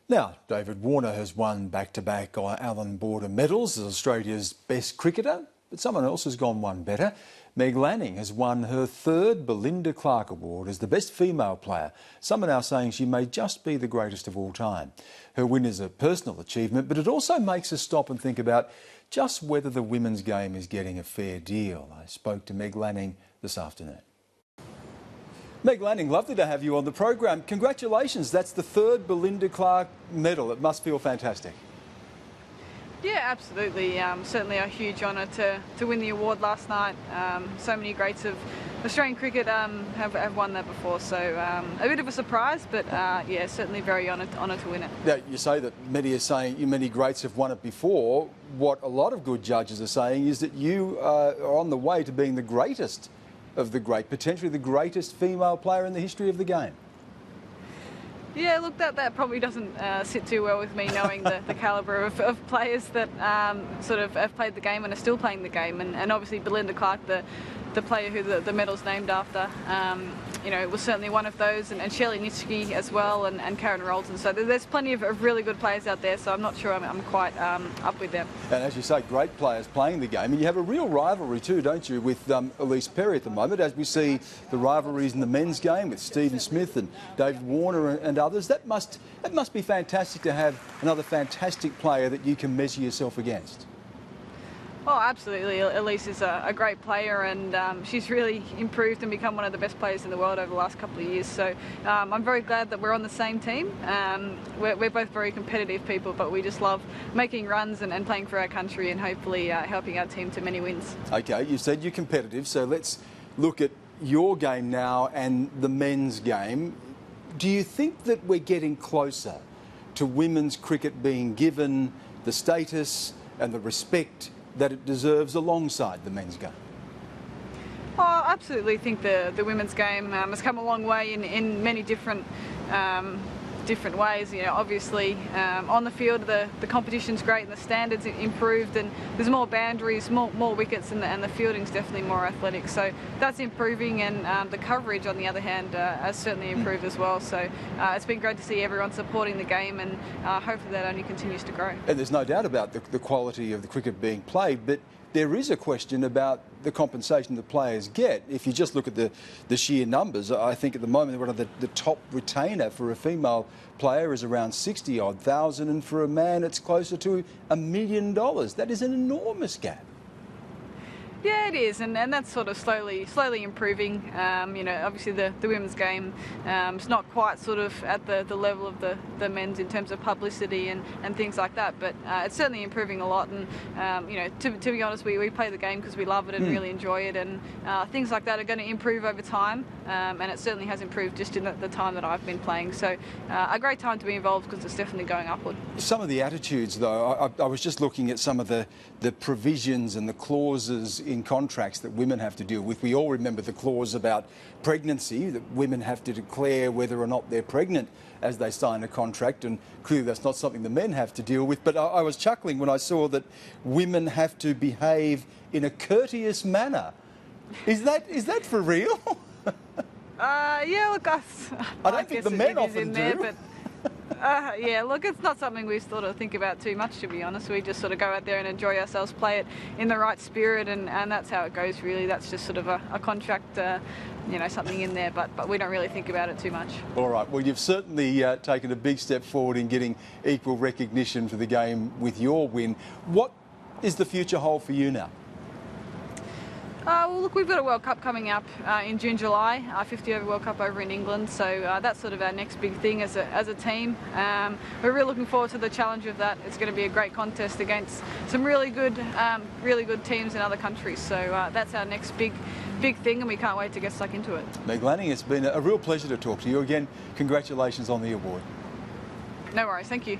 Now, David Warner has won back-to-back Allan Border medals as Australia's best cricketer, but someone else has gone one better. Meg Lanning has won her third Belinda Clark Award as the best female player. Some are now saying she may just be the greatest of all time. Her win is a personal achievement, but it also makes us stop and think about just whether the women's game is getting a fair deal. I spoke to Meg Lanning this afternoon. Meg Lanning, lovely to have you on the program. Congratulations, that's the third Belinda Clark medal. It must feel fantastic. Yeah, absolutely. Certainly a huge honour to win the award last night. So many greats of Australian cricket have won that before, so a bit of a surprise, but yeah, certainly very honoured to win it. Now, you say that many greats have won it before. What a lot of good judges are saying is that you are on the way to being the greatest of the great, potentially the greatest female player in the history of the game. Yeah, look, that probably doesn't sit too well with me, knowing the calibre of players that sort of have played the game and are still playing the game, and obviously Belinda Clark, the player who the medal's named after, you know, was certainly one of those, and Shelley Nitschke as well, and Karen Rolton. So there's plenty of really good players out there, so I'm not sure I'm quite up with them. And as you say, great players playing the game, and you have a real rivalry too, don't you, with Elise Perry at the moment, as we see the rivalries in the men's game with Stephen Smith and David Warner and others. That must be fantastic to have another fantastic player that you can measure yourself against. Oh, absolutely. Elise is a great player, and she's really improved and become one of the best players in the world over the last couple of years. So I'm very glad that we're on the same team. We're both very competitive people, but we just love making runs and playing for our country, and hopefully helping our team to many wins. Okay, you said you're competitive, so let's look at your game now and the men's game. Do you think that we're getting closer to women's cricket being given the status and the respect that it deserves alongside the men's game? Oh, I absolutely think the women's game has come a long way in many different ways. You know, obviously on the field the competition's great and the standards improved, and there's more boundaries, more wickets, and the fielding's definitely more athletic. So that's improving, and the coverage on the other hand has certainly improved as well. So it's been great to see everyone supporting the game, and hopefully that only continues to grow. And there's no doubt about the quality of the cricket being played, but there is a question about the compensation the players get. If you just look at the sheer numbers, I think at the moment one of the top retainer for a female player is around 60-odd thousand, and for a man it's closer to $1 million. That is an enormous gap. Yeah, it is, and that's sort of slowly improving. You know, obviously the women's game is not quite sort of at the level of the men's in terms of publicity and things like that, but it's certainly improving a lot. And you know, to be honest, we play the game because we love it and really enjoy it, and things like that are going to improve over time, and it certainly has improved just in the time that I've been playing. So a great time to be involved because it's definitely going upward. Some of the attitudes, though, I was just looking at some of the provisions and the clauses in contracts that women have to deal with. We all remember the clause about pregnancy, that women have to declare whether or not they're pregnant as they sign a contract, and clearly that's not something the men have to deal with. But I was chuckling when I saw that women have to behave in a courteous manner. Is that for real? Yeah, look, I don't think the men often do. But yeah, look, it's not something we sort of think about too much, to be honest. We just sort of go out there and enjoy ourselves, play it in the right spirit, and that's how it goes, really. That's just sort of a contract, you know, something in there, but we don't really think about it too much. All right, well, you've certainly taken a big step forward in getting equal recognition for the game with your win. What is the future hold for you now? Well, look, we've got a World Cup coming up in June, July, our 50-over World Cup over in England, so that's sort of our next big thing as a team. We're really looking forward to the challenge of that. It's going to be a great contest against some really good teams in other countries, so that's our next big thing, and we can't wait to get stuck into it. Meg Lanning, it's been a real pleasure to talk to you. Again, congratulations on the award. No worries, thank you.